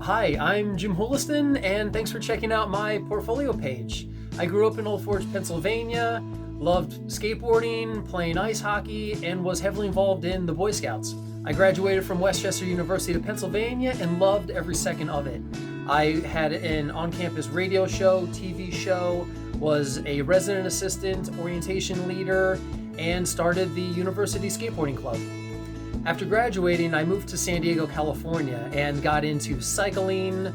Hi, I'm Jim Houliston, and thanks for checking out my portfolio page. I grew up in Old Forge, Pennsylvania, loved skateboarding, playing ice hockey, and was heavily involved in the Boy Scouts. I graduated from Westchester University of Pennsylvania and loved every second of it. I had an on-campus radio show, TV show, was a resident assistant, orientation leader, and started the University Skateboarding Club. After graduating, I moved to San Diego, California, and got into cycling,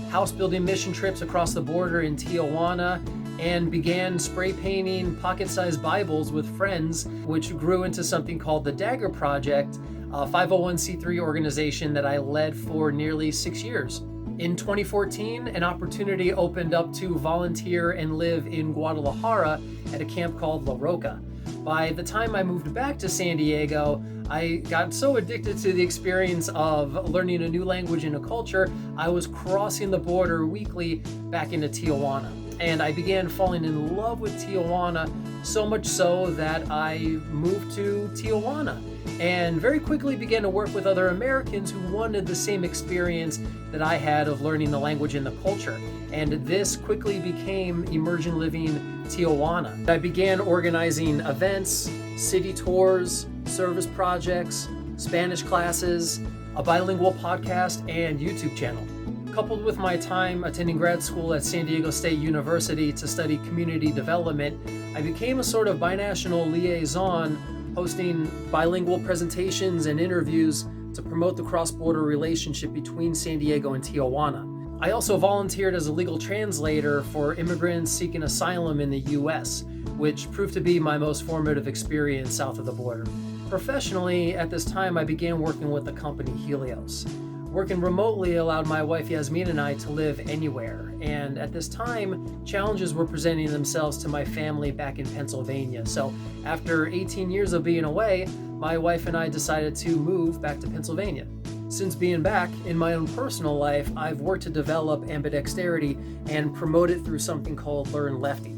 house building mission trips across the border in Tijuana, and began spray painting pocket-sized Bibles with friends, which grew into something called the Dagger Project, a 501c3 organization that I led for nearly 6 years. In 2014, an opportunity opened up to volunteer and live in Guadalajara at a camp called La Roca. By the time I moved back to San Diego, I got so addicted to the experience of learning a new language and a culture, I was crossing the border weekly back into Tijuana. And I began falling in love with Tijuana, so much so that I moved to Tijuana and very quickly began to work with other Americans who wanted the same experience that I had of learning the language and the culture. And this quickly became Immersion Living Tijuana. I began organizing events, city tours, service projects, Spanish classes, a bilingual podcast, and YouTube channel. Coupled with my time attending grad school at San Diego State University to study community development, I became a sort of binational liaison, hosting bilingual presentations and interviews to promote the cross-border relationship between San Diego and Tijuana. I also volunteered as a legal translator for immigrants seeking asylum in the US, which proved to be my most formative experience south of the border. Professionally, at this time, I began working with the company Helios. Working remotely allowed my wife Yasmin and I to live anywhere, and at this time, challenges were presenting themselves to my family back in Pennsylvania. So after 18 years of being away, my wife and I decided to move back to Pennsylvania. Since being back, in my own personal life, I've worked to develop ambidexterity and promote it through something called Learn Lefty,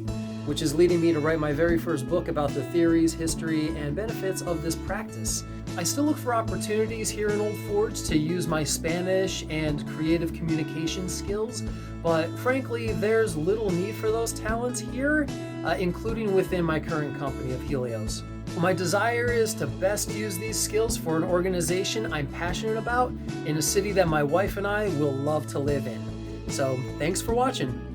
which is leading me to write my very first book about the theories, history, and benefits of this practice. I still look for opportunities here in Old Forge to use my Spanish and creative communication skills, but frankly, there's little need for those talents here, including within my current company of Helios. My desire is to best use these skills for an organization I'm passionate about in a city that my wife and I will love to live in. So, thanks for watching.